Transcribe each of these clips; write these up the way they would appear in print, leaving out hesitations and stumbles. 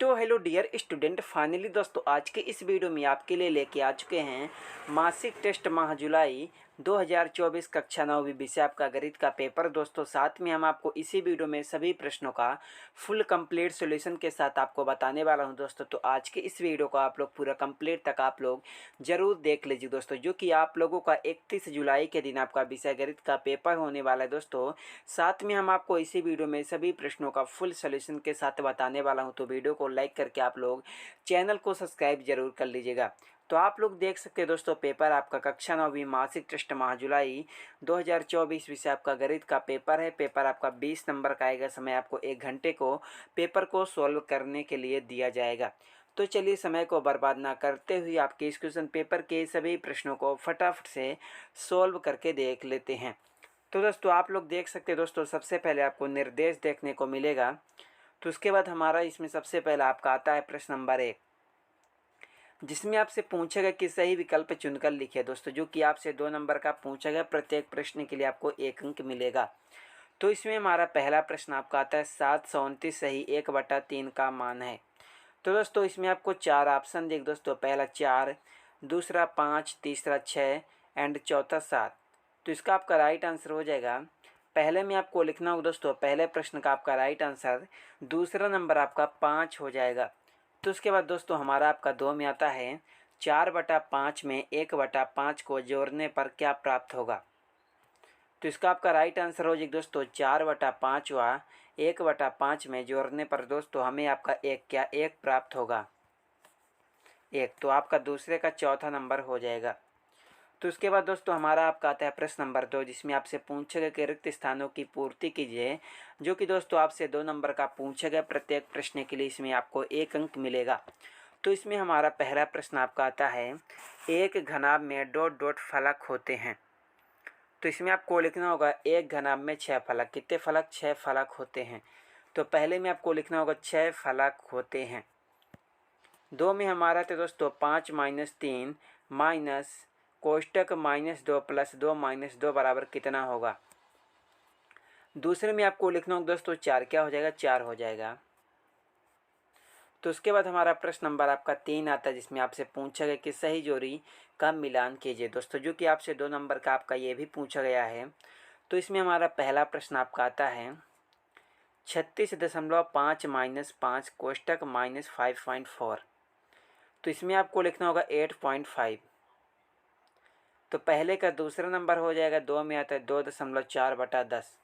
तो hello dear student, finally दोस्तों आज के इस वीडियो में आपके लिए लेके आ चुके हैं मासिक टेस्ट माह जुलाई 2024 कक्षा 9 विषय आपका गणित का पेपर। दोस्तों साथ में हम आपको इसी वीडियो में सभी प्रश्नों का फुल कंप्लीट सॉल्यूशन के साथ आपको बताने वाला हूं दोस्तों। तो आज के इस वीडियो को आप लोग पूरा कंप्लीट तक आप लोग जरूर देख लीजिए दोस्तों, जो कि आप लोगों का 31 जुलाई के दिन आपका विषय गणित का पेपर होने वाला है दोस्तों। साथ में हम आपको इसी वीडियो में सभी प्रश्नों का फुल सॉल्यूशन के साथ बताने वाला हूं। तो वीडियो को लाइक करके आप लोग चैनल को सब्सक्राइब जरूर कर लीजिएगा। तो आप लोग देख सकते हैं दोस्तों, पेपर आपका कक्षा 9वीं मासिक टेस्ट माह जुलाई 2024 विषय आपका गणित का पेपर है। पेपर आपका 20 नंबर का आएगा। समय आपको 1 घंटे को पेपर को सॉल्व करने के लिए दिया जाएगा। तो चलिए समय को बर्बाद ना करते हुए आपके इस क्वेश्चन पेपर के सभी प्रश्नों को फटाफट से सॉल्व करके देख लेते हैं। तो दोस्तों आप लोग देख सकते हैं दोस्तों, सबसे पहले आपको निर्देश देखने को मिलेगा। तो उसके बाद हमारा इसमें सबसे पहला आपका आता है प्रश्न नंबर 1, जिसमें आपसे पूछेगा कि सही विकल्प चुनकर लिखिए दोस्तों, जो कि आपसे 2 नंबर का पूछा गया। प्रत्येक प्रश्न के लिए आपको 1 अंक मिलेगा। तो इसमें हमारा पहला प्रश्न आपका आता है 729 सही 1/3 का मान है। तो दोस्तों इसमें आपको 4 ऑप्शन देख दोस्तों, पहला 4, दूसरा 5, तीसरा 6 एंड चौथा 7। तो इसका आपका राइट आंसर हो जाएगा, पहले में आपको लिखना होगा दोस्तों, पहले प्रश्न का आपका राइट आंसर दूसरा नंबर आपका 5 हो जाएगा। तो उसके बाद दोस्तों हमारा आपका 2 में आता है 4/5 में 1/5 को जोड़ने पर क्या प्राप्त होगा। तो इसका आपका राइट आंसर हो जाएगा दोस्तों 4/5 व 1/5 में जोड़ने पर दोस्तों हमें आपका 1 प्राप्त होगा, 1। तो आपका दूसरे का चौथा नंबर हो जाएगा। तो उसके बाद दोस्तों हमारा आपका आता है प्रश्न नंबर 2, जिसमें आपसे पूछेगा कि रिक्त स्थानों की पूर्ति कीजिए, जो कि दोस्तों आपसे 2 नंबर का पूछेगा। प्रत्येक प्रश्न के लिए इसमें आपको 1 अंक मिलेगा। तो इसमें हमारा पहला प्रश्न आपका आता है, एक घनाभ में डॉट डॉट फलक होते हैं। तो इसमें आपको लिखना होगा एक घनाभ में 6 फलक। कितने फलक? 6 फलक होते हैं। तो पहले में आपको लिखना होगा 6 फलक होते हैं। 2 में हमारा तो दोस्तों 5 - 3 माइनस कोष्टक -2 + 2 - 2 बराबर कितना होगा। दूसरे में आपको लिखना होगा दोस्तों 4। क्या हो जाएगा? 4 हो जाएगा। तो उसके बाद हमारा प्रश्न नंबर आपका 3 आता है, जिसमें आपसे पूछा गया कि सही जोड़ी का मिलान कीजिए दोस्तों, जो कि आपसे 2 नंबर का आपका ये भी पूछा गया है। तो इसमें हमारा पहला प्रश्न आपका आता है 36.5 - 5 कोष्टक -5.4। तो इसमें आपको लिखना होगा 8.5। तो पहले का दूसरा नंबर हो जाएगा, 2 में आता है 2.4/10।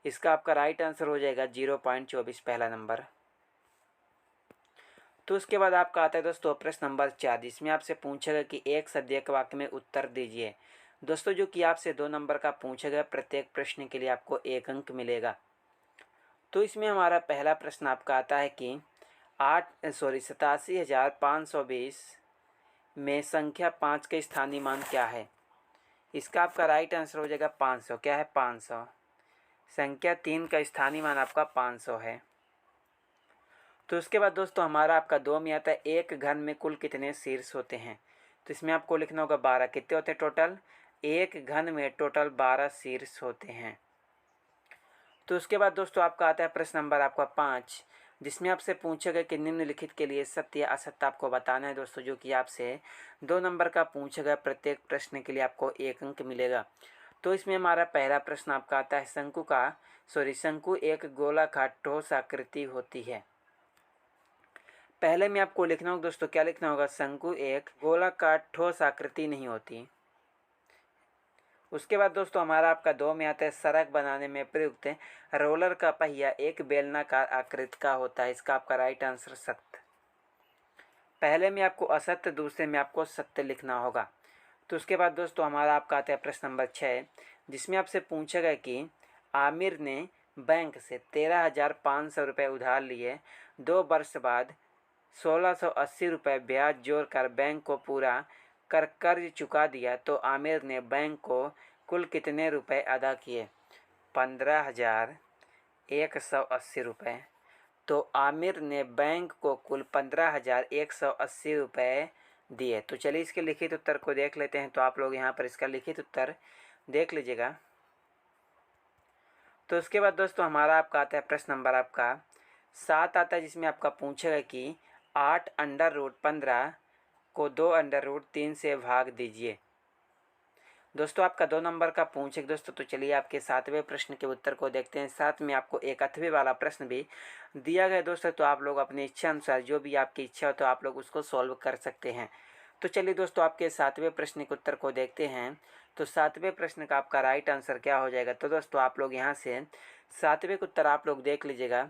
इसका आपका राइट आंसर हो जाएगा 0.24 पहला नंबर। तो उसके बाद आपका आता है दोस्तों प्रश्न नंबर 4, जिसमें आपसे पूछेगा कि एक शब्द एक वाक्य में उत्तर दीजिए दोस्तों, जो कि आपसे 2 नंबर का पूछेगा। प्रत्येक प्रश्न के लिए आपको 1 अंक मिलेगा। तो इसमें हमारा पहला प्रश्न आपका आता है कि 87,520 में संख्या 5 के स्थानीय मान क्या है। इसका आपका राइट आंसर हो जाएगा 500। क्या है? 500। संख्या 3 का स्थानीय मान आपका 500 है। तो उसके बाद दोस्तों हमारा आपका 2 में आता है एक घन में कुल कितने शीर्ष होते हैं। तो इसमें आपको लिखना होगा 12। कितने होते हैं टोटल? एक घन में टोटल 12 शीर्ष होते हैं। तो उसके बाद दोस्तों आपका आता है प्रश्न नंबर आपका 5, जिसमें आपसे पूछेगा कि निम्नलिखित के लिए सत्य या असत्य आपको बताना है दोस्तों, जो कि आपसे 2 नंबर का पूछेगा। प्रत्येक प्रश्न के लिए आपको 1 अंक मिलेगा। तो इसमें हमारा पहला प्रश्न आपका आता है शंकु एक गोलाकार ठोस आकृति होती है। पहले में आपको लिखना होगा दोस्तों, क्या लिखना होगा? शंकु एक गोलाकार ठोस आकृति नहीं होती। उसके बाद दोस्तों हमारा आपका 2 में आता है सड़क बनाने में प्रयुक्त रोलर का पहिया एक बेलनाकार आकृति का होता है। इसका आपका राइट आंसर सत्य। पहले में आपको असत्य, दूसरे में आपको सत्य लिखना होगा। तो उसके बाद दोस्तों हमारा आपका आता है प्रश्न नंबर 6, जिसमें आपसे पूछेगा कि आमिर ने बैंक से 13,500 रुपये उधार लिए। 2 वर्ष बाद 1,680 रुपये ब्याज जोड़कर बैंक को पूरा कर कर्ज चुका दिया, तो आमिर ने बैंक को कुल कितने रुपए अदा किए। 15,180 रुपये। तो आमिर ने बैंक को कुल 15,180 रुपये दिए। तो चलिए इसके लिखित उत्तर को देख लेते हैं। तो आप लोग यहाँ पर इसका लिखित उत्तर देख लीजिएगा। तो उसके बाद दोस्तों हमारा आपका आता है प्रश्न नंबर आपका 7 आता है, जिसमें आपका पूछेगा कि 8√15 को 2√3 से भाग दीजिए। दोस्तों आपका 2 नंबर का पूछेगा दोस्तों। तो चलिए आपके 7वें प्रश्न के उत्तर को देखते हैं। साथ में आपको एक 8वें वाला प्रश्न भी दिया गया दोस्तों। तो आप लोग अपनी इच्छा अनुसार जो भी आपकी इच्छा हो तो आप लोग उसको सॉल्व कर सकते हैं। तो चलिए दोस्तों आपके 7वें प्रश्न के उत्तर को देखते हैं। तो 7वें प्रश्न का आपका राइट आंसर क्या हो जाएगा। तो दोस्तों आप लोग यहाँ से 7वें का उत्तर आप लोग देख लीजिएगा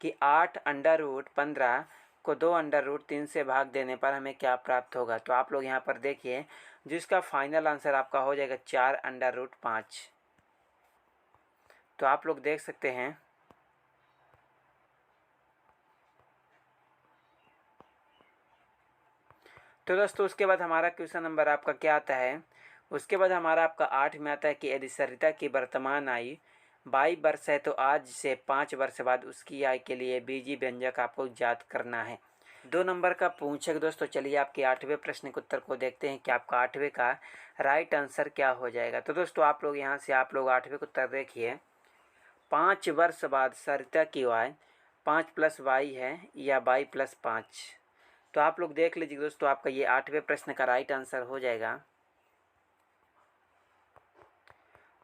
कि 8√15 को 2√3 से भाग देने पर हमें क्या प्राप्त होगा। तो आप लोग यहाँ पर देखिए, जिसका फाइनल आंसर आपका हो जाएगा 4√5। तो आप लोग देख सकते हैं। तो दोस्तों उसके बाद हमारा क्वेश्चन नंबर आपका क्या आता है। उसके बाद हमारा आपका 8 में आता है कि यदि सरिता की वर्तमान आयु 22 वर्ष है तो आज से 5 वर्ष बाद उसकी आय के लिए बीजी व्यंजक आपको ज्ञात करना है। 2 नंबर का पूछक दोस्तों। चलिए आपके 8वें प्रश्न के उत्तर को देखते हैं कि आपका 8वें का राइट आंसर क्या हो जाएगा। तो दोस्तों आप लोग यहाँ से आप लोग 8वें का उत्तर देखिए। 5 वर्ष बाद सरिता की आय 5 + 22 है या 22 + 5। तो आप लोग देख लीजिए दोस्तों, आपका ये 8वें प्रश्न का राइट आंसर हो जाएगा।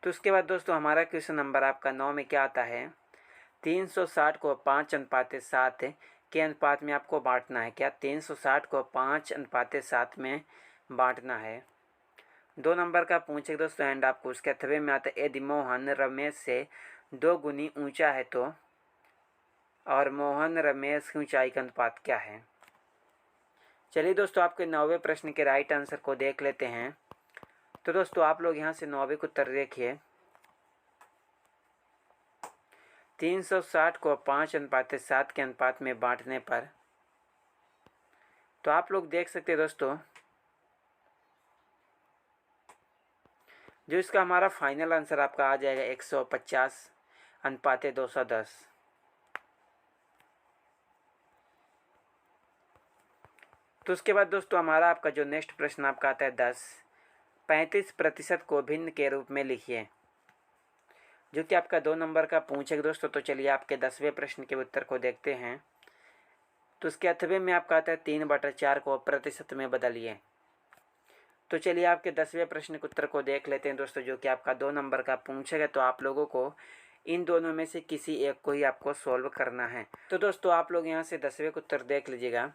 तो उसके बाद दोस्तों हमारा क्वेश्चन नंबर आपका 9 में क्या आता है। 360 को 5:7 के अनुपात में आपको बांटना है। क्या 360 को 5:7 में बांटना है। 2 नंबर का पूछे दोस्तों एंड आपको उसके 8वें में आता है यदि मोहन रमेश से 2 गुनी ऊंचा है तो, और मोहन रमेश की ऊंचाई का अनुपात क्या है। चलिए दोस्तों आपके 9वें प्रश्न के राइट आंसर को देख लेते हैं। तो दोस्तों आप लोग यहाँ से 9वें को उत्तर देखिए। 360 को 5:7 के अनुपात में बांटने पर, तो आप लोग देख सकते हैं दोस्तों, जो इसका हमारा फाइनल आंसर आपका आ जाएगा 150:210। तो उसके बाद दोस्तों हमारा आपका जो नेक्स्ट प्रश्न आपका आता है 10, 35% को भिन्न के रूप में लिखिए, जो कि आपका 2 नंबर का पूछेगा दोस्तों। तो चलिए आपके 10वें प्रश्न के उत्तर को देखते हैं। तो उसके 8वें में आपका आता है 3/4 को प्रतिशत में बदलिए। तो चलिए आपके 10वें प्रश्न के उत्तर को देख लेते हैं दोस्तों, जो कि आपका 2 नंबर का पूछेगा। तो आप लोगों को इन दोनों में से किसी एक को ही आपको सॉल्व करना है। तो दोस्तों आप लोग यहाँ से 10वें का उत्तर देख लीजिएगा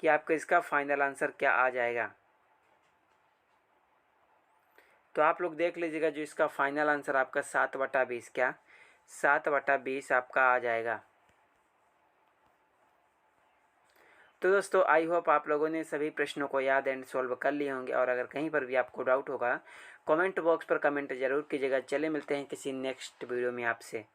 कि आपका इसका फाइनल आंसर क्या आ जाएगा। तो आप लोग देख लीजिएगा, जो इसका फाइनल आंसर आपका 7/20, क्या 7/20 आपका आ जाएगा। तो दोस्तों आई होप आप लोगों ने सभी प्रश्नों को याद एंड सॉल्व कर लिए होंगे, और अगर कहीं पर भी आपको डाउट होगा कमेंट बॉक्स पर कमेंट जरूर कीजिएगा। चले मिलते हैं किसी नेक्स्ट वीडियो में आपसे।